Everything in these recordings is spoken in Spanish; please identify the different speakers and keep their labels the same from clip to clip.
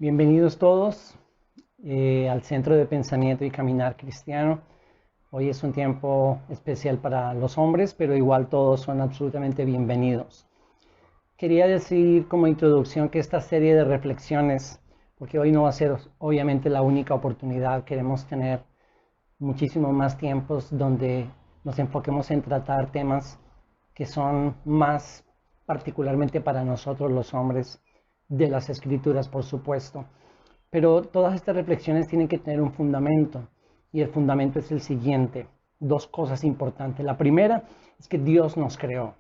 Speaker 1: Bienvenidos todos al Centro de Pensamiento y Caminar Cristiano. Hoy es un tiempo especial para los hombres, pero igual todos son absolutamente bienvenidos. Quería decir como introducción que esta serie de reflexiones, porque hoy no va a ser obviamente la única oportunidad, queremos tener muchísimos más tiempos donde nos enfoquemos en tratar temas que son más particularmente para nosotros los hombres de las escrituras, por supuesto. Pero todas estas reflexiones tienen que tener un fundamento, y el fundamento es el siguiente. Dos cosas importantes. La primera es que Dios nos creó.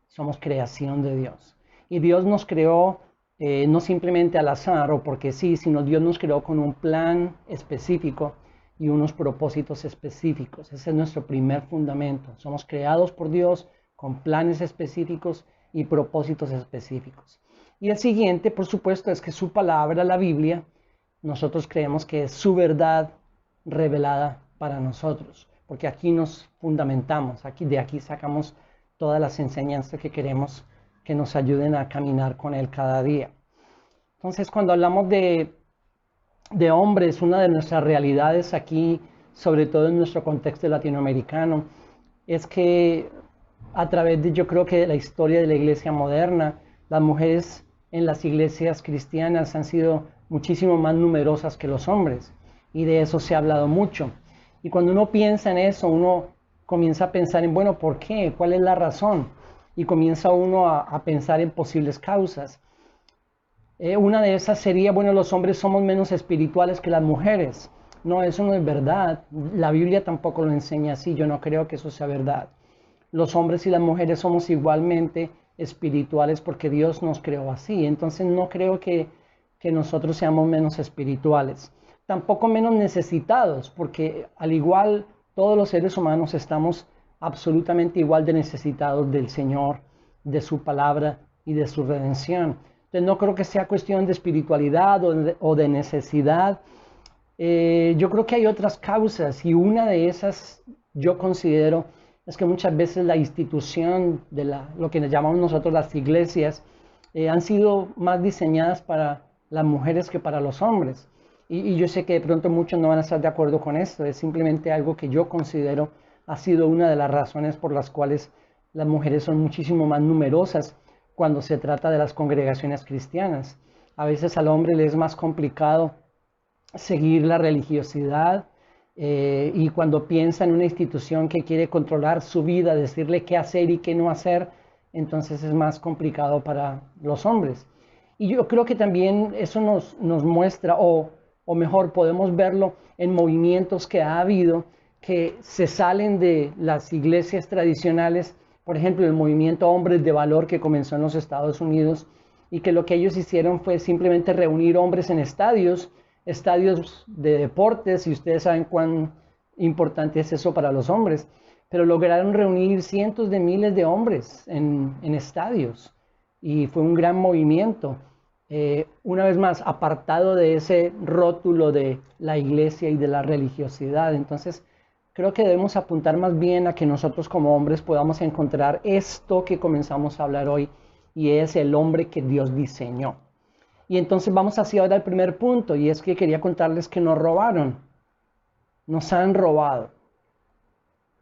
Speaker 1: Somos creación de Dios. Y Dios nos creó no simplemente al azar o porque sí, sino Dios nos creó con un plan específico y unos propósitos específicos. Ese es nuestro primer fundamento. Somos creados por Dios con planes específicos y propósitos específicos. Y el siguiente, por supuesto, es que su palabra, la Biblia, nosotros creemos que es su verdad revelada para nosotros, porque aquí nos fundamentamos, de aquí sacamos todas las enseñanzas que queremos que nos ayuden a caminar con Él cada día. Entonces, cuando hablamos de hombres, una de nuestras realidades aquí, sobre todo en nuestro contexto latinoamericano, es que a través de, yo creo que de la historia de la iglesia moderna, las mujeres en las iglesias cristianas han sido muchísimo más numerosas que los hombres, y de eso se ha hablado mucho. Y cuando uno piensa en eso, uno comienza a pensar en, bueno, ¿por qué? ¿Cuál es la razón? Y comienza uno a pensar en posibles causas. Una de esas sería, bueno, los hombres somos menos espirituales que las mujeres. No, eso no es verdad. La Biblia tampoco lo enseña así. Yo no creo que eso sea verdad. Los hombres y las mujeres somos igualmente espirituales porque Dios nos creó así. Entonces no creo que nosotros seamos menos espirituales. Tampoco menos necesitados, porque al igual todos los seres humanos estamos absolutamente igual de necesitados del Señor, de su palabra y de su redención. Entonces no creo que sea cuestión de espiritualidad o de necesidad. Yo creo que hay otras causas, y una de esas yo considero es que muchas veces la institución de lo que llamamos nosotros las iglesias han sido más diseñadas para las mujeres que para los hombres. Y yo sé que de pronto muchos no van a estar de acuerdo con esto. Es simplemente algo que yo considero ha sido una de las razones por las cuales las mujeres son muchísimo más numerosas cuando se trata de las congregaciones cristianas. A veces al hombre le es más complicado seguir la religiosidad, y cuando piensa en una institución que quiere controlar su vida, decirle qué hacer y qué no hacer, entonces es más complicado para los hombres. Y yo creo que también eso nos muestra, o mejor, podemos verlo en movimientos que ha habido que se salen de las iglesias tradicionales. Por ejemplo, el movimiento Hombres de Valor que comenzó en los Estados Unidos, y que lo que ellos hicieron fue simplemente reunir hombres en estadios de deportes, y ustedes saben cuán importante es eso para los hombres, pero lograron reunir cientos de miles de hombres en estadios, y fue un gran movimiento, una vez más apartado de ese rótulo de la iglesia y de la religiosidad. Entonces creo que debemos apuntar más bien a que nosotros como hombres podamos encontrar esto que comenzamos a hablar hoy, y es el hombre que Dios diseñó. Y entonces vamos hacia ahora al primer punto, y es que quería contarles que nos robaron. Nos han robado.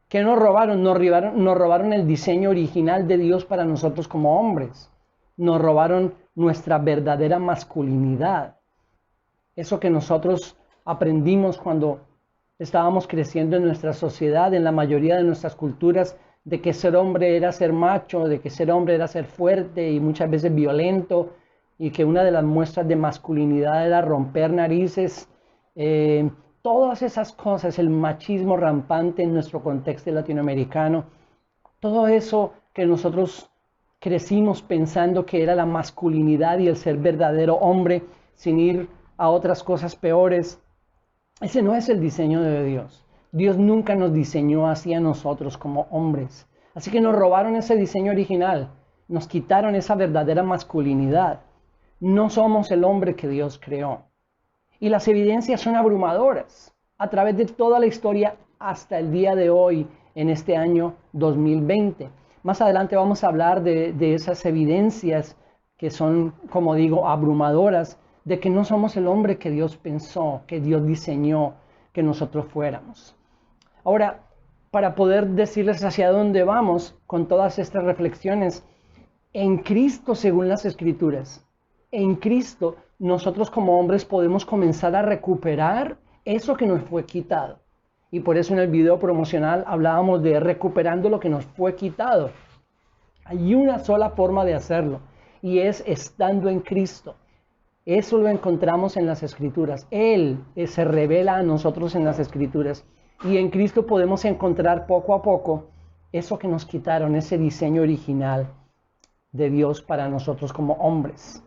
Speaker 1: ¿Qué nos robaron? Nos robaron el diseño original de Dios para nosotros como hombres. Nos robaron nuestra verdadera masculinidad. Eso que nosotros aprendimos cuando estábamos creciendo en nuestra sociedad, en la mayoría de nuestras culturas, de que ser hombre era ser macho, de que ser hombre era ser fuerte y muchas veces violento, y que una de las muestras de masculinidad era romper narices. Todas esas cosas, el machismo rampante en nuestro contexto latinoamericano, todo eso que nosotros crecimos pensando que era la masculinidad y el ser verdadero hombre, sin ir a otras cosas peores, ese no es el diseño de Dios. Dios nunca nos diseñó así a nosotros como hombres. Así que nos robaron ese diseño original, nos quitaron esa verdadera masculinidad. No somos el hombre que Dios creó. Y las evidencias son abrumadoras a través de toda la historia hasta el día de hoy, en este año 2020. Más adelante vamos a hablar de esas evidencias que son, como digo, abrumadoras de que no somos el hombre que Dios pensó, que Dios diseñó que nosotros fuéramos. Ahora, para poder decirles hacia dónde vamos con todas estas reflexiones, en Cristo, según las Escrituras, en Cristo, nosotros como hombres podemos comenzar a recuperar eso que nos fue quitado. Y por eso en el video promocional hablábamos de recuperando lo que nos fue quitado. Hay una sola forma de hacerlo, y es estando en Cristo. Eso lo encontramos en las Escrituras. Él se revela a nosotros en las Escrituras. Y en Cristo podemos encontrar poco a poco eso que nos quitaron, ese diseño original de Dios para nosotros como hombres.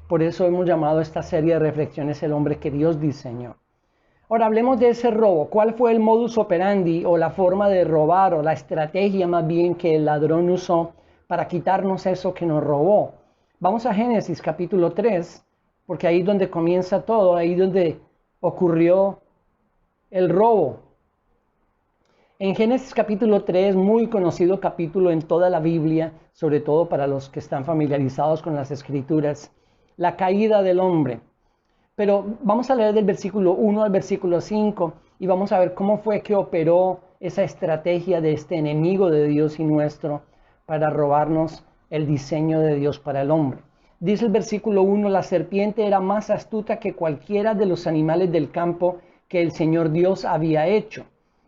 Speaker 1: Por eso hemos llamado esta serie de reflexiones el hombre que Dios diseñó. Ahora hablemos de ese robo. ¿Cuál fue el modus operandi o la forma de robar o la estrategia más bien que el ladrón usó para quitarnos eso que nos robó? Vamos a Génesis capítulo 3, porque ahí es donde comienza todo, ahí es donde ocurrió el robo. En Génesis capítulo 3, muy conocido capítulo en toda la Biblia, sobre todo para los que están familiarizados con las Escrituras, la caída del hombre. Pero vamos a leer del versículo 1 al versículo 5 y vamos a ver cómo fue que operó esa estrategia de este enemigo de Dios y nuestro para robarnos el diseño de Dios para el hombre. Dice el versículo 1, la serpiente era más astuta que cualquiera de los animales del campo que el Señor Dios había hecho.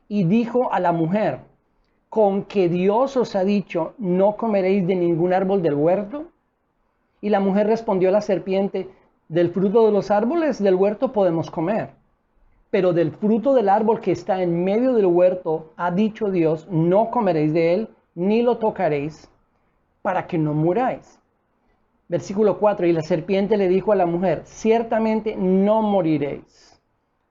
Speaker 1: Y dijo a la mujer, ¿con que Dios os ha dicho, no comeréis de ningún árbol del huerto? Y la mujer respondió a la serpiente, del fruto de los árboles del huerto podemos comer, pero del fruto del árbol que está en medio del huerto, ha dicho Dios, no comeréis de él, ni lo tocaréis, para que no muráis. Versículo 4, y la serpiente le dijo a la mujer, ciertamente no moriréis,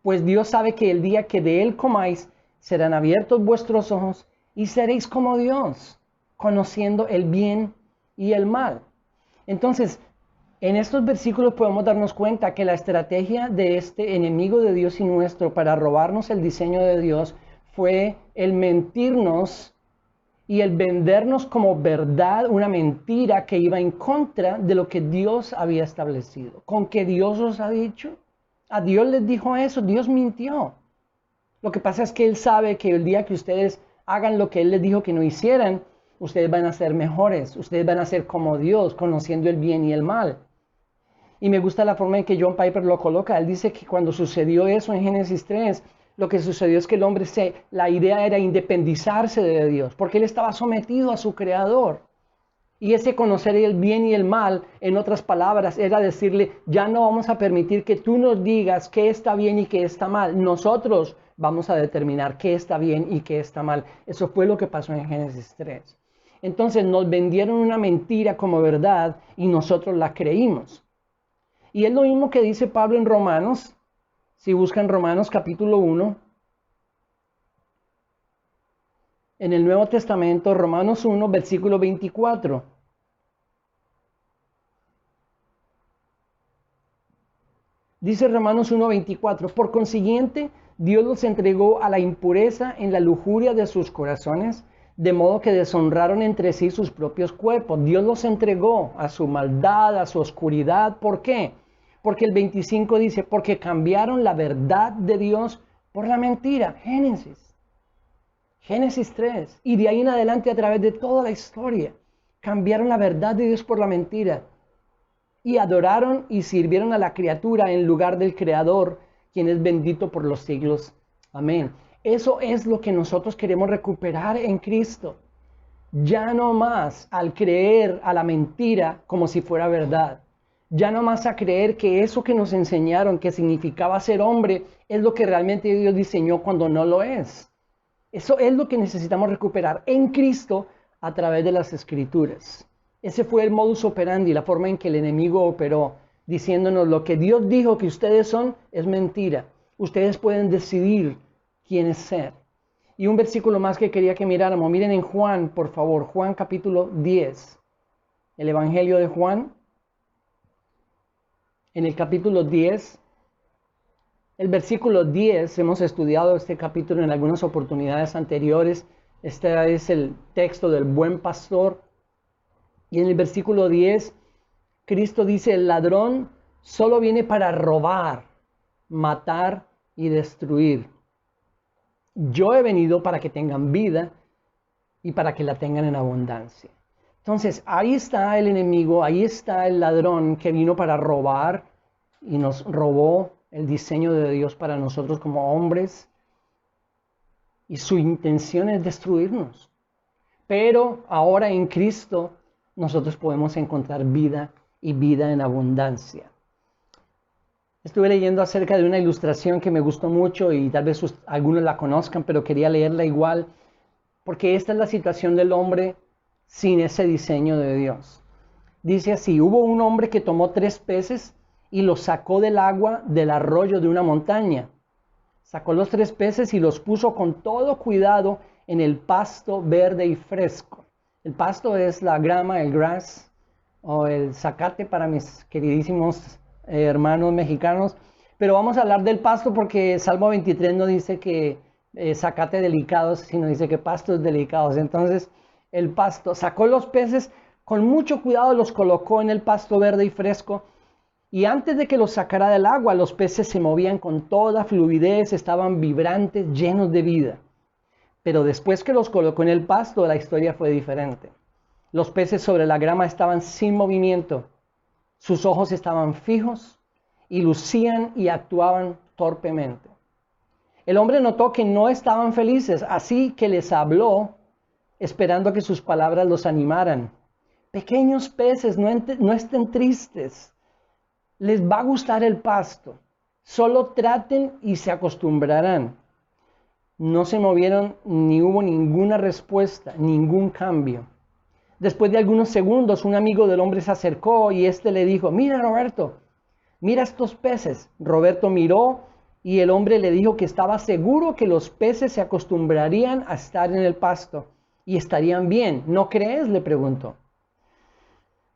Speaker 1: pues Dios sabe que el día que de él comáis, serán abiertos vuestros ojos y seréis como Dios, conociendo el bien y el mal. Entonces, en estos versículos podemos darnos cuenta que la estrategia de este enemigo de Dios y nuestro para robarnos el diseño de Dios fue el mentirnos y el vendernos como verdad una mentira que iba en contra de lo que Dios había establecido. ¿Con que Dios os ha dicho? A Dios les dijo eso, Dios mintió. Lo que pasa es que Él sabe que el día que ustedes hagan lo que Él les dijo que no hicieran, ustedes van a ser mejores, ustedes van a ser como Dios, conociendo el bien y el mal. Y me gusta la forma en que John Piper lo coloca. Él dice que cuando sucedió eso en Génesis 3, lo que sucedió es que el hombre la idea era independizarse de Dios, porque él estaba sometido a su Creador. Y ese conocer el bien y el mal, en otras palabras, era decirle, ya no vamos a permitir que tú nos digas qué está bien y qué está mal. Nosotros vamos a determinar qué está bien y qué está mal. Eso fue lo que pasó en Génesis 3. Entonces nos vendieron una mentira como verdad y nosotros la creímos. Y es lo mismo que dice Pablo en Romanos, si buscan Romanos capítulo 1, en el Nuevo Testamento, Romanos 1, versículo 24. Dice Romanos 1, 24, por consiguiente, Dios los entregó a la impureza en la lujuria de sus corazones, de modo que deshonraron entre sí sus propios cuerpos. Dios los entregó a su maldad, a su oscuridad. ¿Por qué? Porque el 25 dice, porque cambiaron la verdad de Dios por la mentira. Génesis 3. Y de ahí en adelante a través de toda la historia, cambiaron la verdad de Dios por la mentira. Y adoraron y sirvieron a la criatura en lugar del Creador, quien es bendito por los siglos. Amén. Eso es lo que nosotros queremos recuperar en Cristo. Ya no más al creer a la mentira como si fuera verdad. Ya no más a creer que eso que nos enseñaron, que significaba ser hombre, es lo que realmente Dios diseñó cuando no lo es. Eso es lo que necesitamos recuperar en Cristo a través de las Escrituras. Ese fue el modus operandi, la forma en que el enemigo operó, diciéndonos lo que Dios dijo que ustedes son es mentira. Ustedes pueden decidir quién es ser. Y un versículo más que quería que miráramos. Miren en Juan, por favor, Juan capítulo 10. El Evangelio de Juan. En el capítulo 10, el versículo 10, hemos estudiado este capítulo en algunas oportunidades anteriores. Este es el texto del buen pastor. Y en el versículo 10, Cristo dice, el ladrón solo viene para robar, matar y destruir. Yo he venido para que tengan vida y para que la tengan en abundancia. Entonces, ahí está el enemigo, ahí está el ladrón que vino para robar y nos robó el diseño de Dios para nosotros como hombres. Y su intención es destruirnos. Pero ahora en Cristo nosotros podemos encontrar vida y vida en abundancia. Estuve leyendo acerca de una ilustración que me gustó mucho y tal vez algunos la conozcan, pero quería leerla igual, porque esta es la situación del hombre sin ese diseño de Dios. Dice así: hubo un hombre que tomó 3 peces y los sacó del agua del arroyo de una montaña. Sacó los 3 peces y los puso con todo cuidado en el pasto verde y fresco. El pasto es la grama, el grass, o el zacate para mis queridísimos hermanos mexicanos. Pero vamos a hablar del pasto porque Salmo 23 no dice que zacate delicados, sino dice que pastos delicados. Entonces, el pasto, sacó los peces, con mucho cuidado los colocó en el pasto verde y fresco. Y antes de que los sacara del agua, los peces se movían con toda fluidez, estaban vibrantes, llenos de vida. Pero después que los colocó en el pasto, la historia fue diferente. Los peces sobre la grama estaban sin movimiento. Sus ojos estaban fijos y lucían y actuaban torpemente. El hombre notó que no estaban felices, así que les habló, esperando que sus palabras los animaran. Pequeños peces, no estén tristes. Les va a gustar el pasto. Solo traten y se acostumbrarán. No se movieron ni hubo ninguna respuesta, ningún cambio. Después de algunos segundos, un amigo del hombre se acercó y éste le dijo: mira, Roberto, mira estos peces. Roberto miró y el hombre le dijo que estaba seguro que los peces se acostumbrarían a estar en el pasto y estarían bien. ¿No crees?, le preguntó.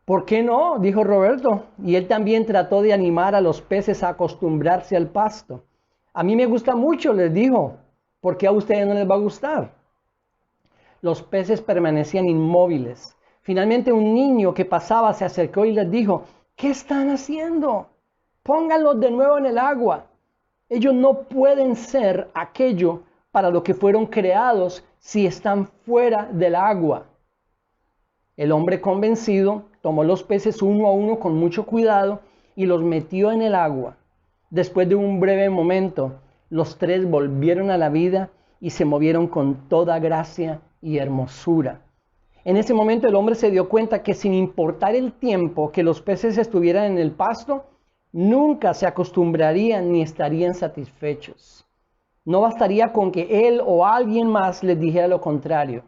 Speaker 1: ¿Por qué no?, dijo Roberto, y él también trató de animar a los peces a acostumbrarse al pasto. A mí me gusta mucho, les dijo. ¿Por qué a ustedes no les va a gustar? Los peces permanecían inmóviles. Finalmente un niño que pasaba se acercó y les dijo: ¿qué están haciendo? Pónganlos de nuevo en el agua. Ellos no pueden ser aquello para lo que fueron creados si están fuera del agua. El hombre, convencido, tomó los peces uno a uno con mucho cuidado y los metió en el agua. Después de un breve momento, los 3 volvieron a la vida y se movieron con toda gracia y hermosura. En ese momento el hombre se dio cuenta que, sin importar el tiempo que los peces estuvieran en el pasto, nunca se acostumbrarían ni estarían satisfechos. No bastaría con que él o alguien más les dijera lo contrario.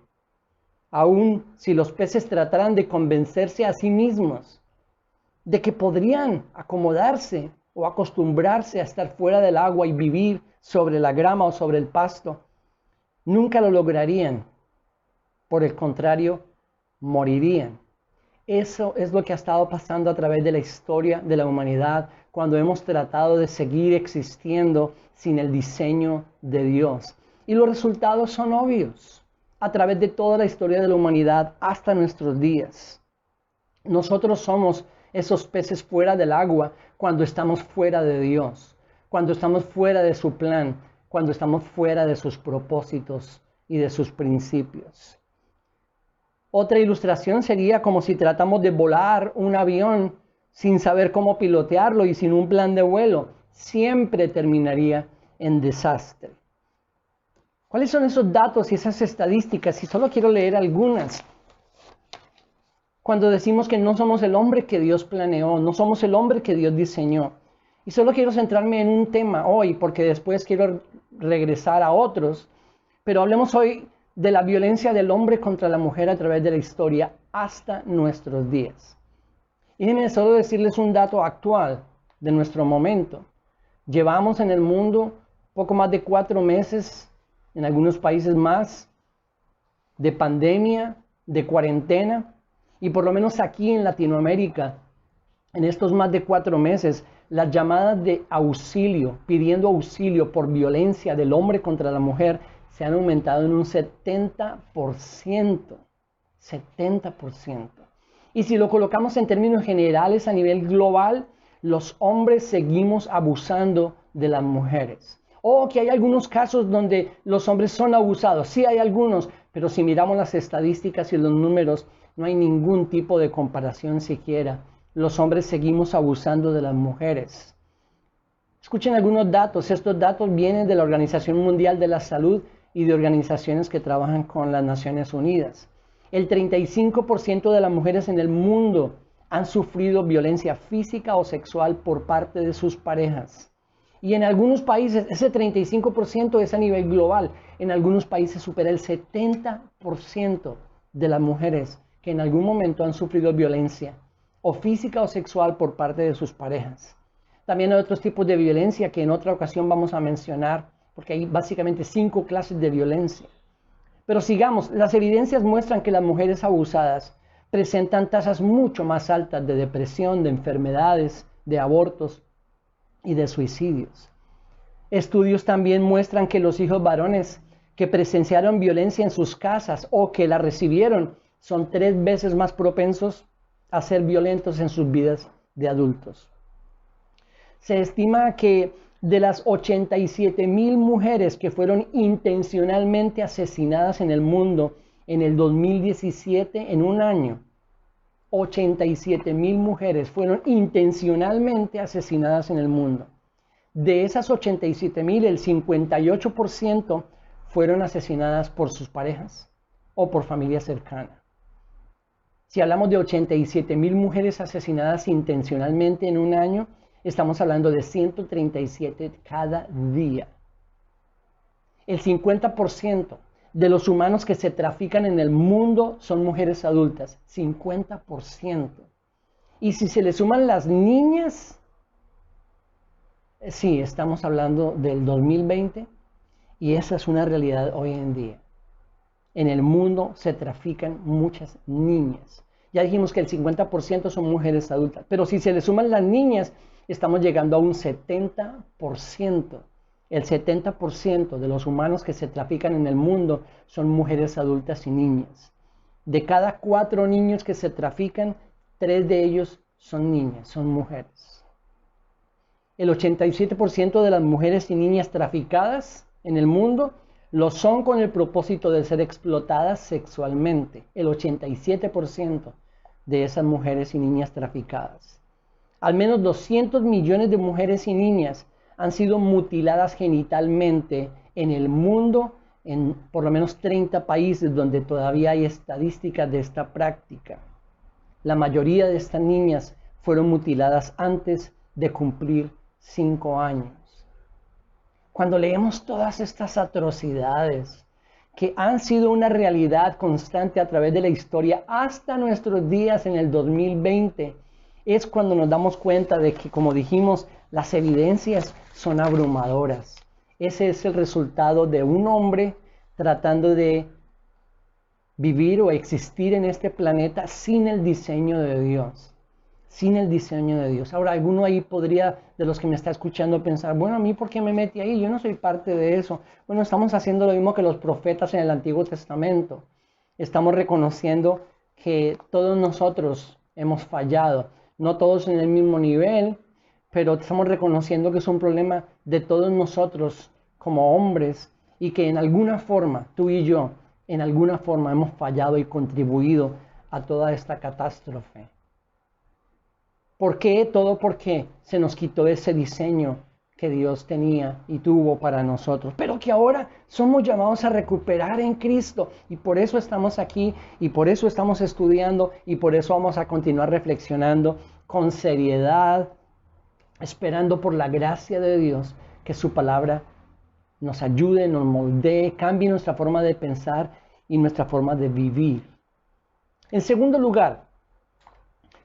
Speaker 1: Aun si los peces trataran de convencerse a sí mismos de que podrían acomodarse o acostumbrarse a estar fuera del agua y vivir sobre la grama o sobre el pasto, nunca lo lograrían. Por el contrario, morirían. Eso es lo que ha estado pasando a través de la historia de la humanidad cuando hemos tratado de seguir existiendo sin el diseño de Dios. Y los resultados son obvios a través de toda la historia de la humanidad hasta nuestros días. Nosotros somos esos peces fuera del agua cuando estamos fuera de Dios, cuando estamos fuera de su plan, cuando estamos fuera de sus propósitos y de sus principios. Otra ilustración sería como si tratamos de volar un avión sin saber cómo pilotearlo y sin un plan de vuelo. Siempre terminaría en desastre. ¿Cuáles son esos datos y esas estadísticas? Y solo quiero leer algunas. Cuando decimos que no somos el hombre que Dios planeó, no somos el hombre que Dios diseñó. Y solo quiero centrarme en un tema hoy, porque después quiero regresar a otros. Pero hablemos hoy de la violencia del hombre contra la mujer a través de la historia hasta nuestros días. Y déjenme solo decirles un dato actual de nuestro momento. Llevamos en el mundo poco más de 4 meses, en algunos países más, de pandemia, de cuarentena. Y por lo menos aquí en Latinoamérica, en estos más de 4 meses, las llamadas de auxilio, pidiendo auxilio por violencia del hombre contra la mujer, se han aumentado en un 70%. 70%. Y si lo colocamos en términos generales a nivel global, Los hombres seguimos abusando de las mujeres. O que hay algunos casos donde los hombres son abusados. Sí hay algunos, pero si miramos las estadísticas y los números, no hay ningún tipo de comparación siquiera. Los hombres seguimos abusando de las mujeres. Escuchen algunos datos. Estos datos vienen de la Organización Mundial de la Salud y de organizaciones que trabajan con las Naciones Unidas. El 35% de las mujeres en el mundo han sufrido violencia física o sexual por parte de sus parejas. Y en algunos países, ese 35% es a nivel global. En algunos países supera el 70% de las mujeres que en algún momento han sufrido violencia, o física o sexual por parte de sus parejas. También hay otros tipos de violencia que en otra ocasión vamos a mencionar, porque hay básicamente 5 clases de violencia. Pero sigamos, las evidencias muestran que las mujeres abusadas presentan tasas mucho más altas de depresión, de enfermedades, de abortos y de suicidios. Estudios también muestran que los hijos varones que presenciaron violencia en sus casas o que la recibieron son 3 veces más propensos a ser violentos en sus vidas de adultos. Se estima que de las 87,000 mujeres que fueron intencionalmente asesinadas en el mundo en el 2017, en un año, 87,000 mujeres fueron intencionalmente asesinadas en el mundo. De esas 87,000, el 58% fueron asesinadas por sus parejas o por familia cercana. Si hablamos de 87,000 mujeres asesinadas intencionalmente en un año, estamos hablando de 137 cada día. El 50% de los humanos que se trafican en el mundo son mujeres adultas. 50%. Y si se le suman las niñas, sí, estamos hablando del 2020 y esa es una realidad hoy en día. En el mundo se trafican muchas niñas. Ya dijimos que el 50% son mujeres adultas, pero si se le suman las niñas, estamos llegando a un 70%. El 70% de los humanos que se trafican en el mundo son mujeres adultas y niñas. De cada 4 niños que se trafican, 3 de ellos son niñas, son mujeres. El 87% de las mujeres y niñas traficadas en el mundo lo son con el propósito de ser explotadas sexualmente. El 87% de esas mujeres y niñas traficadas. Al menos 200 millones de mujeres y niñas han sido mutiladas genitalmente en el mundo, en por lo menos 30 países donde todavía hay estadísticas de esta práctica. La mayoría de estas niñas fueron mutiladas antes de cumplir 5 años. Cuando leemos todas estas atrocidades que han sido una realidad constante a través de la historia hasta nuestros días en el 2020, es cuando nos damos cuenta de que, como dijimos, las evidencias son abrumadoras. Ese es el resultado de un hombre tratando de vivir o existir en este planeta sin el diseño de Dios. Sin el diseño de Dios. Ahora, alguno ahí podría, de los que me está escuchando, pensar, bueno, ¿a mí por qué me metí ahí? Yo no soy parte de eso. Bueno, estamos haciendo lo mismo que los profetas en el Antiguo Testamento. Estamos reconociendo que todos nosotros hemos fallado. No todos en el mismo nivel, pero estamos reconociendo que es un problema de todos nosotros como hombres y que en alguna forma, tú y yo, en alguna forma hemos fallado y contribuido a toda esta catástrofe. ¿Por qué? Todo porque se nos quitó ese diseño que Dios tenía y tuvo para nosotros, pero que ahora somos llamados a recuperar en Cristo, y por eso estamos aquí, y por eso estamos estudiando, y por eso vamos a continuar reflexionando con seriedad, esperando por la gracia de Dios, que su palabra nos ayude, nos moldee, cambie nuestra forma de pensar y nuestra forma de vivir. En segundo lugar,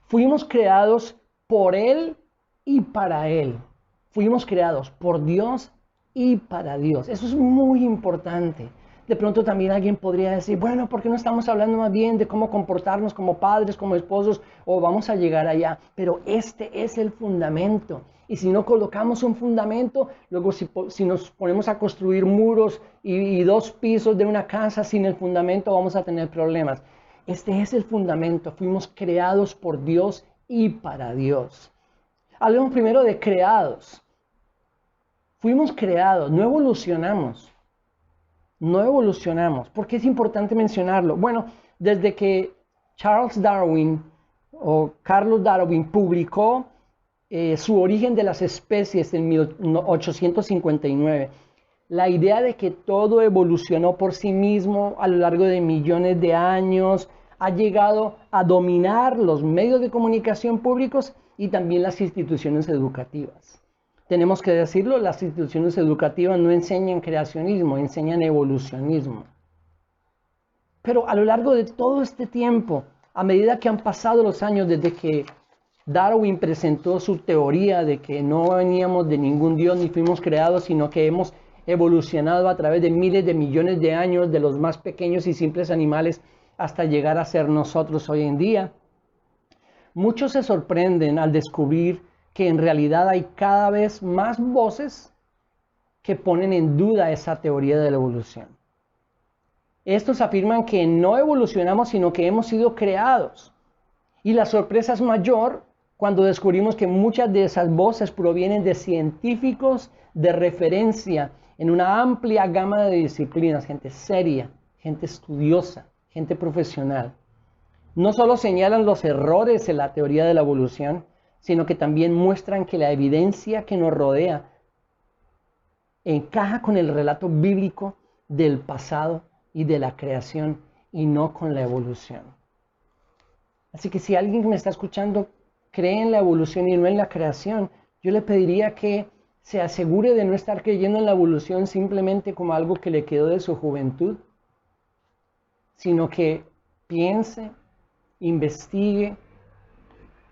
Speaker 1: fuimos creados por Él y para Él. Fuimos creados por Dios y para Dios. Eso es muy importante. De pronto también alguien podría decir, bueno, ¿por qué no estamos hablando más bien de cómo comportarnos como padres, como esposos, o vamos a llegar allá? Pero este es el fundamento. Y si no colocamos un fundamento, luego si nos ponemos a construir muros y 2 pisos de una casa sin el fundamento, vamos a tener problemas. Este es el fundamento. Fuimos creados por Dios y para Dios. Hablemos primero de creados. Fuimos creados, no evolucionamos. No evolucionamos. ¿Por qué es importante mencionarlo? Bueno, desde que Charles Darwin o Carlos Darwin publicó su origen de las especies en 1859, la idea de que todo evolucionó por sí mismo a lo largo de millones de años ha llegado a dominar los medios de comunicación públicos y también las instituciones educativas. Tenemos que decirlo, las instituciones educativas no enseñan creacionismo, enseñan evolucionismo. Pero a lo largo de todo este tiempo, a medida que han pasado los años desde que Darwin presentó su teoría de que no veníamos de ningún Dios ni fuimos creados, sino que hemos evolucionado a través de miles de millones de años de los más pequeños y simples animales hasta llegar a ser nosotros hoy en día. Muchos se sorprenden al descubrir que en realidad hay cada vez más voces que ponen en duda esa teoría de la evolución. Estos afirman que no evolucionamos, sino que hemos sido creados. Y la sorpresa es mayor cuando descubrimos que muchas de esas voces provienen de científicos de referencia en una amplia gama de disciplinas, gente seria, gente estudiosa, gente profesional. No solo señalan los errores en la teoría de la evolución, sino que también muestran que la evidencia que nos rodea encaja con el relato bíblico del pasado y de la creación y no con la evolución. Así que si alguien que me está escuchando cree en la evolución y no en la creación, yo le pediría que se asegure de no estar creyendo en la evolución simplemente como algo que le quedó de su juventud, sino que piense, investigue,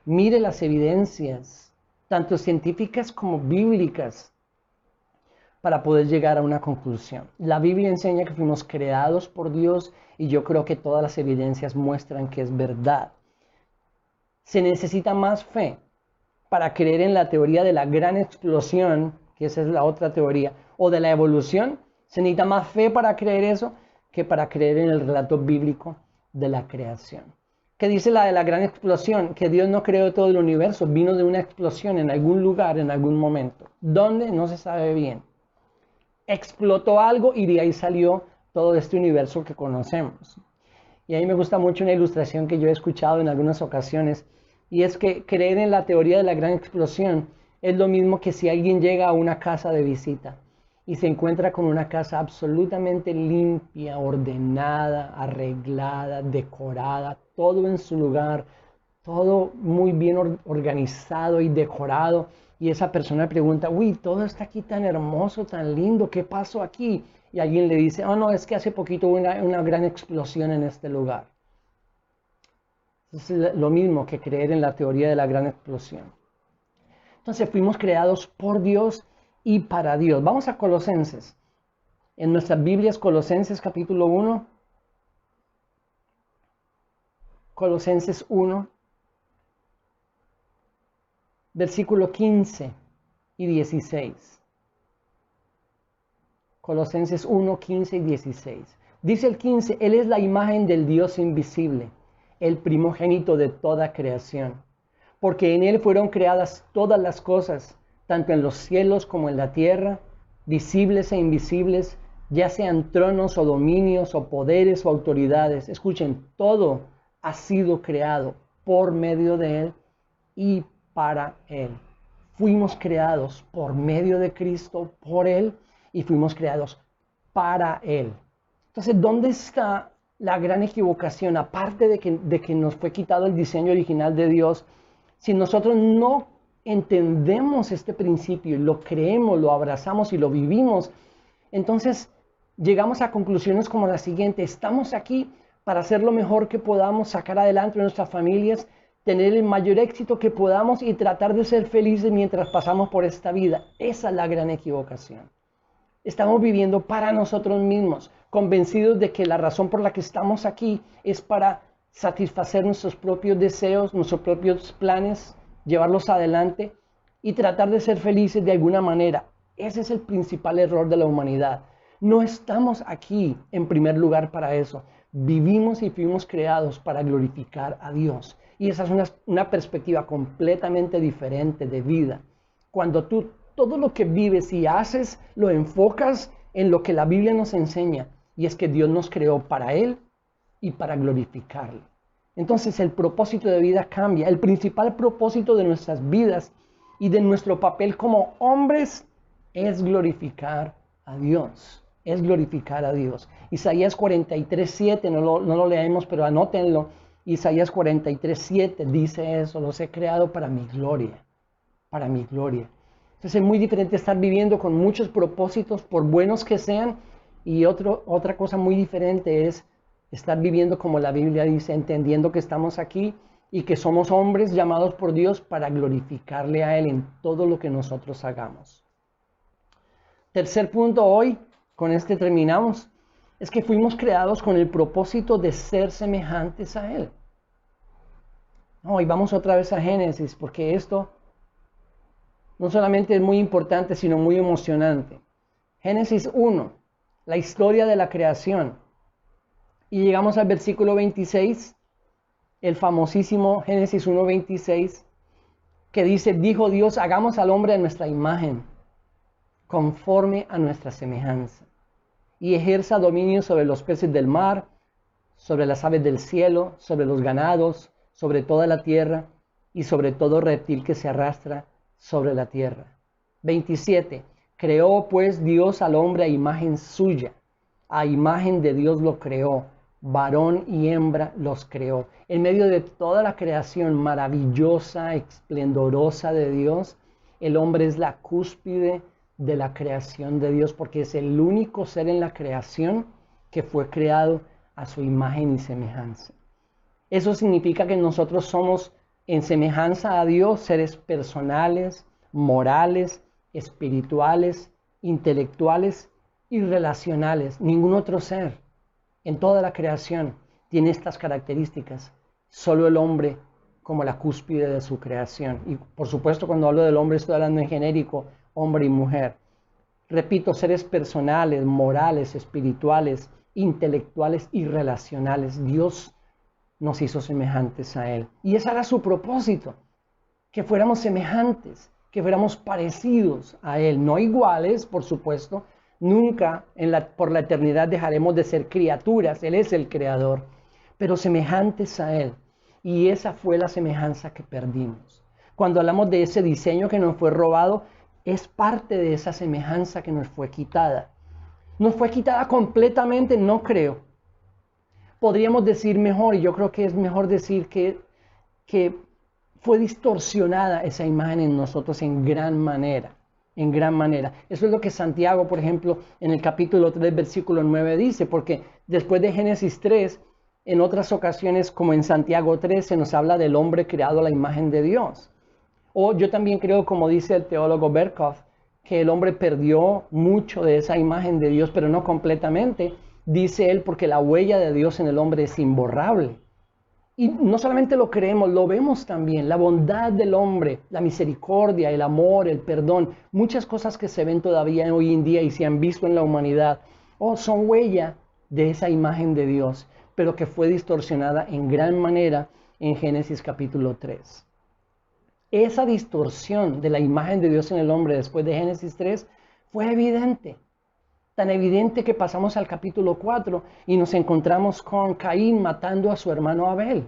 Speaker 1: mire las evidencias, tanto científicas como bíblicas, para poder llegar a una conclusión. La Biblia enseña que fuimos creados por Dios y yo creo que todas las evidencias muestran que es verdad. Se necesita más fe para creer en la teoría de la gran explosión, que esa es la otra teoría, o de la evolución. Se necesita más fe para creer eso que para creer en el relato bíblico de la creación. ¿Qué dice la de la gran explosión? Que Dios no creó todo el universo, vino de una explosión en algún lugar, en algún momento. ¿Dónde? No se sabe bien. Explotó algo y de ahí salió todo este universo que conocemos. Y a mí me gusta mucho una ilustración que yo he escuchado en algunas ocasiones, y es que creer en la teoría de la gran explosión es lo mismo que si alguien llega a una casa de visita y se encuentra con una casa absolutamente limpia, ordenada, arreglada, decorada, todo en su lugar, todo muy bien organizado y decorado. Y esa persona pregunta, uy, todo está aquí tan hermoso, tan lindo, ¿qué pasó aquí? Y alguien le dice, oh no, es que hace poquito hubo una gran explosión en este lugar. Es lo mismo que creer en la teoría de la gran explosión. Entonces fuimos creados por Dios y para Dios. Vamos a Colosenses. En nuestras Biblias, Colosenses capítulo 1. Colosenses 1. Versículo 15 y 16. Colosenses 1, 15 y 16. Dice el 15, Él es la imagen del Dios invisible, el primogénito de toda creación, porque en Él fueron creadas todas las cosas, tanto en los cielos como en la tierra, visibles e invisibles, ya sean tronos o dominios o poderes o autoridades. Escuchen, todo ha sido creado por medio de Él y para Él. Fuimos creados por medio de Cristo, por Él, y fuimos creados para Él. Entonces, ¿dónde está la gran equivocación? Aparte de que nos fue quitado el diseño original de Dios, si nosotros no entendemos este principio, lo creemos, lo abrazamos y lo vivimos, entonces llegamos a conclusiones como la siguiente: estamos aquí para hacer lo mejor que podamos, sacar adelante a nuestras familias, tener el mayor éxito que podamos y tratar de ser felices mientras pasamos por esta vida. Esa es la gran equivocación. Estamos viviendo para nosotros mismos, convencidos de que la razón por la que estamos aquí es para satisfacer nuestros propios deseos, nuestros propios planes, llevarlos adelante y tratar de ser felices de alguna manera. Ese es el principal error de la humanidad. No estamos aquí en primer lugar para eso. Vivimos y fuimos creados para glorificar a Dios. Y esa es una perspectiva completamente diferente de vida. Cuando tú todo lo que vives y haces lo enfocas en lo que la Biblia nos enseña, y es que Dios nos creó para Él y para glorificarlo. Entonces el propósito de vida cambia. El principal propósito de nuestras vidas y de nuestro papel como hombres es glorificar a Dios. Es glorificar a Dios. Isaías 43:7, no lo leemos, pero anótenlo. Isaías 43:7 dice eso: los he creado para mi gloria. Para mi gloria. Entonces es muy diferente estar viviendo con muchos propósitos, por buenos que sean, y otra cosa muy diferente es estar viviendo como la Biblia dice, entendiendo que estamos aquí y que somos hombres llamados por Dios para glorificarle a Él en todo lo que nosotros hagamos. Tercer punto hoy, con este terminamos, es que fuimos creados con el propósito de ser semejantes a Él. Y vamos otra vez a Génesis, porque esto no solamente es muy importante, sino muy emocionante. Génesis 1, la historia de la creación. Y llegamos al versículo 26, el famosísimo Génesis 1:26, que dice: dijo Dios, hagamos al hombre a nuestra imagen, conforme a nuestra semejanza, y ejerza dominio sobre los peces del mar, sobre las aves del cielo, sobre los ganados, sobre toda la tierra, y sobre todo reptil que se arrastra sobre la tierra. 27. Creó pues Dios al hombre a imagen suya, a imagen de Dios lo creó, varón y hembra los creó. En medio de toda la creación maravillosa, esplendorosa de Dios, el hombre es la cúspide de la creación de Dios, porque es el único ser en la creación que fue creado a su imagen y semejanza. Eso significa que nosotros somos en semejanza a Dios, seres personales, morales, espirituales, intelectuales y relacionales. Ningún otro ser en toda la creación tiene estas características. Solo el hombre como la cúspide de su creación. Y por supuesto, cuando hablo del hombre estoy hablando en genérico, hombre y mujer. Repito, seres personales, morales, espirituales, intelectuales y relacionales. Dios nos hizo semejantes a Él. Y ese era su propósito, que fuéramos semejantes, que fuéramos parecidos a Él, no iguales, por supuesto. Nunca por la eternidad dejaremos de ser criaturas, Él es el creador, pero semejantes a Él. Y esa fue la semejanza que perdimos. Cuando hablamos de ese diseño que nos fue robado, es parte de esa semejanza que nos fue quitada. Nos fue quitada completamente, no creo. Podríamos decir mejor, y yo creo que es mejor decir que fue distorsionada esa imagen en nosotros en gran manera. En gran manera. Eso es lo que Santiago, por ejemplo, en el capítulo 3, versículo 9 dice, porque después de Génesis 3, en otras ocasiones, como en Santiago 3, se nos habla del hombre creado a la imagen de Dios. O yo también creo, como dice el teólogo Berkhoff, que el hombre perdió mucho de esa imagen de Dios, pero no completamente, dice él, porque la huella de Dios en el hombre es imborrable. Y no solamente lo creemos, lo vemos también, la bondad del hombre, la misericordia, el amor, el perdón, muchas cosas que se ven todavía hoy en día y se han visto en la humanidad, son huella de esa imagen de Dios, pero que fue distorsionada en gran manera en Génesis capítulo 3. Esa distorsión de la imagen de Dios en el hombre después de Génesis 3 fue evidente. Tan evidente que pasamos al capítulo 4 y nos encontramos con Caín matando a su hermano Abel.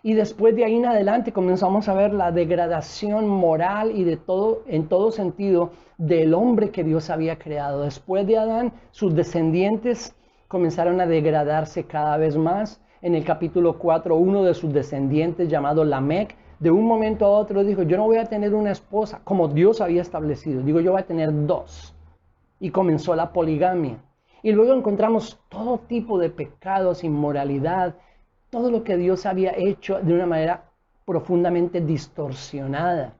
Speaker 1: Y después de ahí en adelante comenzamos a ver la degradación moral y en todo sentido del hombre que Dios había creado. Después de Adán, sus descendientes comenzaron a degradarse cada vez más. En el capítulo 4, uno de sus descendientes, llamado Lamec, de un momento a otro dijo: yo no voy a tener una esposa como Dios había establecido. Digo, yo voy a tener dos. Y comenzó la poligamia. Y luego encontramos todo tipo de pecados, inmoralidad, todo lo que Dios había hecho de una manera profundamente distorsionada.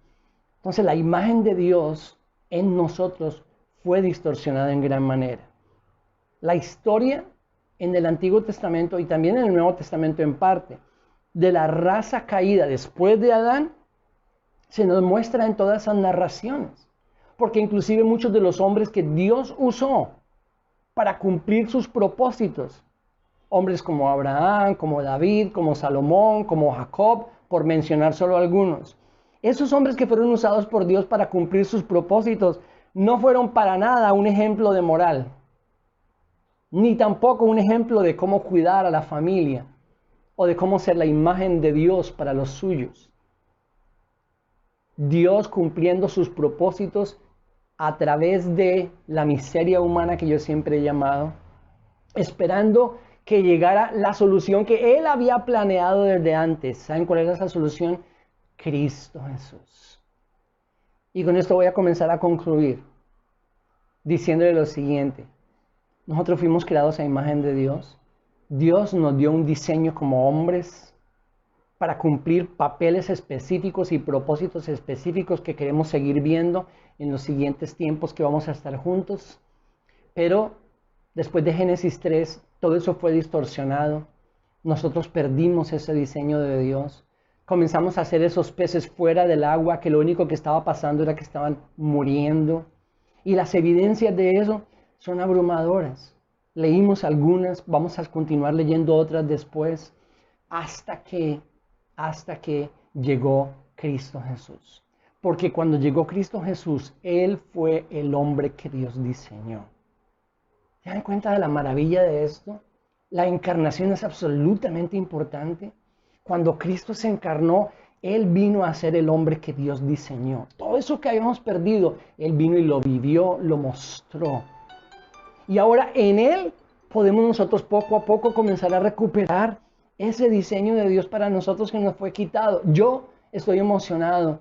Speaker 1: Entonces la imagen de Dios en nosotros fue distorsionada en gran manera. La historia en el Antiguo Testamento y también en el Nuevo Testamento en parte, de la raza caída después de Adán, se nos muestra en todas esas narraciones. Porque inclusive muchos de los hombres que Dios usó para cumplir sus propósitos, Hombres como Abraham, como David, como Salomón, como Jacob, por mencionar solo algunos. Esos hombres que fueron usados por Dios para cumplir sus propósitos no fueron para nada un ejemplo de moral, ni tampoco un ejemplo de cómo cuidar a la familia o de cómo ser la imagen de Dios para los suyos. Dios cumpliendo sus propósitos a través de la miseria humana que yo siempre he llamado, esperando que llegara la solución que Él había planeado desde antes. ¿Saben cuál es esa solución? Cristo Jesús. Y con esto voy a comenzar a concluir diciéndole lo siguiente. Nosotros fuimos creados a imagen de Dios. Dios nos dio un diseño como hombres para cumplir papeles específicos y propósitos específicos que queremos seguir viendo en los siguientes tiempos que vamos a estar juntos. Pero después de Génesis 3, todo eso fue distorsionado. Nosotros perdimos ese diseño de Dios. Comenzamos a hacer esos peces fuera del agua que lo único que estaba pasando era que estaban muriendo. Y las evidencias de eso son abrumadoras. Leímos algunas, vamos a continuar leyendo otras después, hasta que llegó Cristo Jesús. Porque cuando llegó Cristo Jesús, Él fue el hombre que Dios diseñó. ¿Se dan cuenta de la maravilla de esto? La encarnación es absolutamente importante. Cuando Cristo se encarnó, Él vino a ser el hombre que Dios diseñó. Todo eso que habíamos perdido, Él vino y lo vivió, lo mostró. Y ahora en Él podemos nosotros poco a poco comenzar a recuperar ese diseño de Dios para nosotros que nos fue quitado. Yo estoy emocionado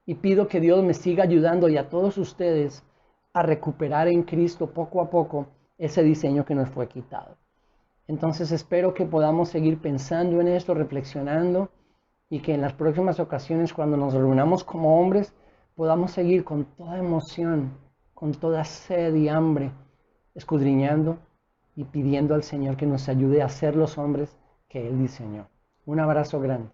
Speaker 1: y pido que Dios me siga ayudando y a todos ustedes a recuperar en Cristo poco a poco ese diseño que nos fue quitado. Entonces espero que podamos seguir pensando en esto, reflexionando y que en las próximas ocasiones cuando nos reunamos como hombres podamos seguir con toda emoción, con toda sed y hambre, escudriñando y pidiendo al Señor que nos ayude a ser los hombres que Él diseñó. Un abrazo grande.